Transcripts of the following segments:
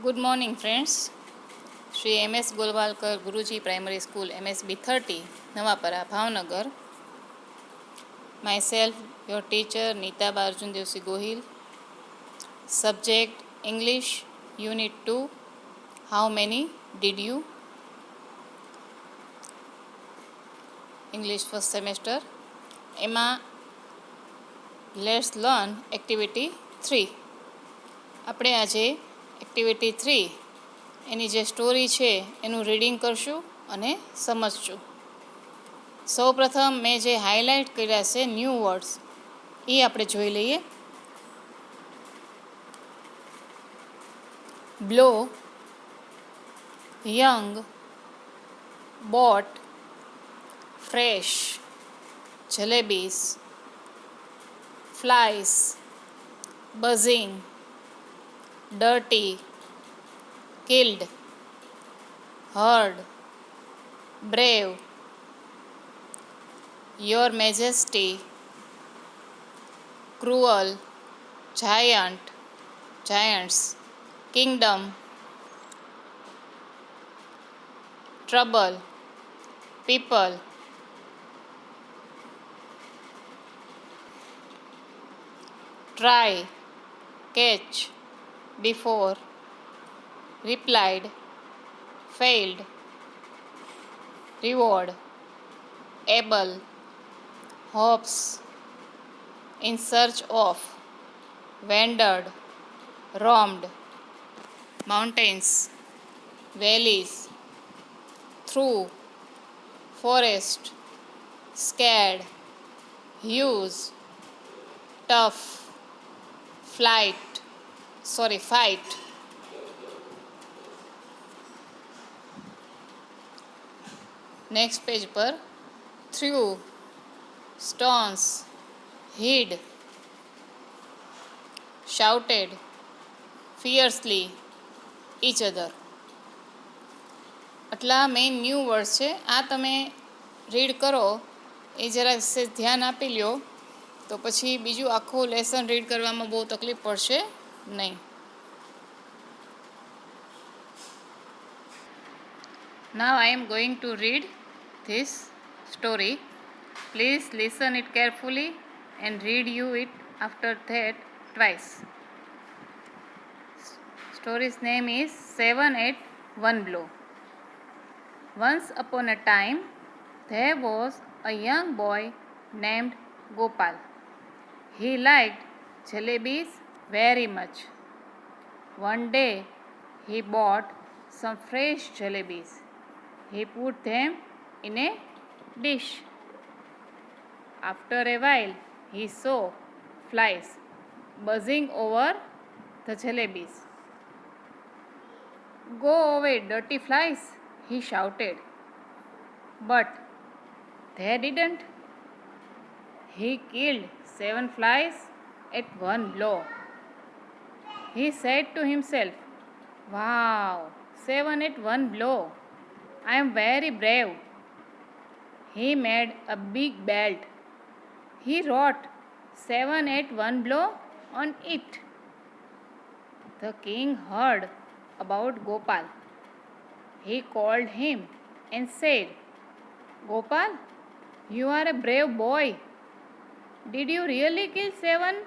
Good morning, friends. Shri M.S. Golwalkar Guruji Primary School, MSB 30, Nawapara, Bhavnagar. Myself, your teacher, Nita Arjun Devsi Gohil. Subject English, Unit 2. How many did you? English first semester. Emma, let's learn activity 3. આપણે આજે activity 3 એની જે story છે એનું reading કરશું અને સમજશું. સૌપ્રથમ મેં જે હાઇલાઇટ કર્યા છે ન્યૂ વર્ડ્સ એ આપણે જોઈ લઈએ. Blow, young, boat, fresh, jalebis, flies, buzzing, dirty, killed, heard, brave, your majesty, cruel, giants, kingdom, trouble, people, try, catch, before, replied, failed, reward, able, hopes, in search of, wandered, roamed, mountains, valleys, through, forest, scared, use, tough, fight. Next page पर threw, stones, hid, shouted, fiercely, each other. આટલા main new words છે. આ તમે read કરો એ જરા ધ્યાન આપી લ્યો તો પછી બીજું આખું લેસન રીડ કરવામાં બહુ તકલીફ પડશે નહીં. Now I am going to read this story. Please listen it carefully and read you it after that twice. Story's name is 7 at 1 Blow. Once upon a time, there was a young boy named Gopal. He liked jalebis very much. One day, he bought some fresh jalebis. He put them in a dish. After a while, he saw flies buzzing over the jalebis. "Go away, dirty flies," he shouted. But they didn't. He killed 7 flies at 1 blow. He said to himself, "Wow, 7 at 1 blow. I am very brave." He made a big belt. He wrote 7 at 1 blow on it. The king heard about Gopal. He called him and said, "Gopal, you are a brave boy. Did you really kill 7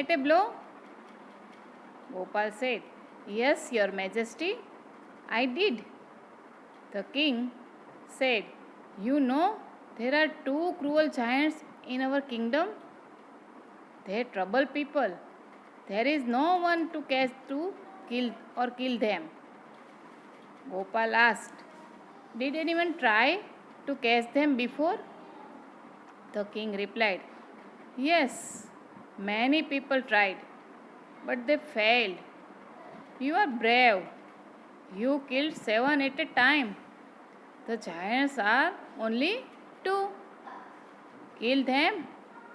at a blow?" Gopal said, "Yes, your majesty, I did." The king said, "You know, there are 2 cruel giants in our kingdom. They trouble people. There is no one to kill them." Gopal asked, "Did anyone try to catch them before?" The king replied, "Yes, many people tried, but they failed. You are brave. You killed 7 at a time. The giants are only 2. Kill them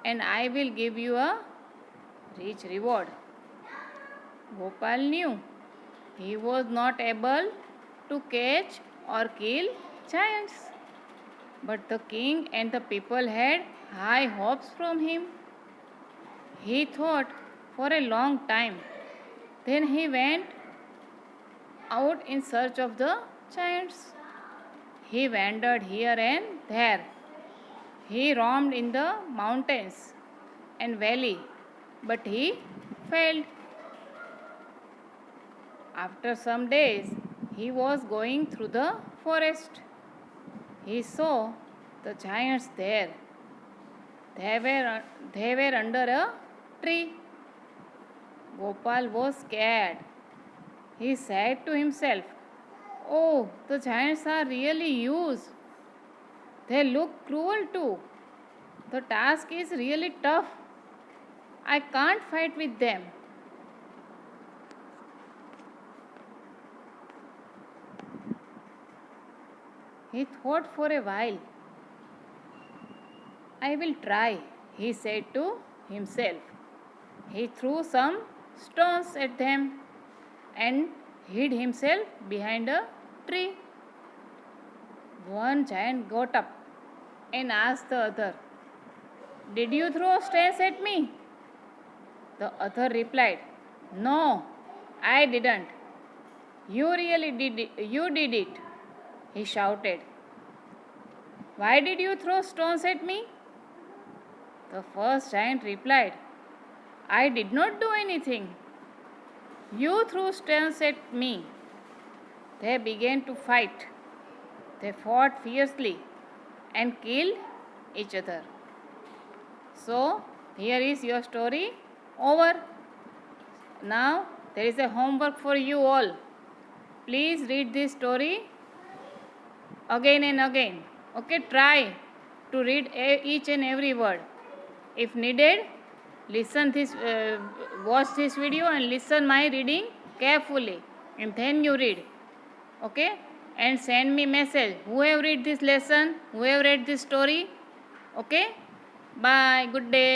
and I will give you a rich reward." Gopal knew he was not able to catch or kill giants, but the king and the people had high hopes from him. He thought for a long time. Then he went out in search of the giants. He wandered here and there. He roamed in the mountains and valley, but he failed. After some days, he was going through the forest. He saw the giants there. They were under a tree. Gopal was scared. He said to himself, "Oh, the giants are really huge. They look cruel too. The task is really tough. I can't fight with them." He thought for a while. "I will try," he said to himself. He threw some stones at them and hid himself behind a tree. One giant got up and asked the other, "Did you throw stones at me?" The other replied, "No, I didn't." "You really did it. You did it," he shouted. "Why did you throw stones at me?" The first giant replied, "I did not do anything. You threw stones at me." They began to fight. They fought fiercely and killed each other. So, here is your story over. Now, there is a homework for you all. Please read this story again and again. Okay, try to read each and every word. If needed, watch this video and listen my reading carefully, and then you read. Okay, and send me message who have read this lesson, who have read this story. Okay, bye, good day.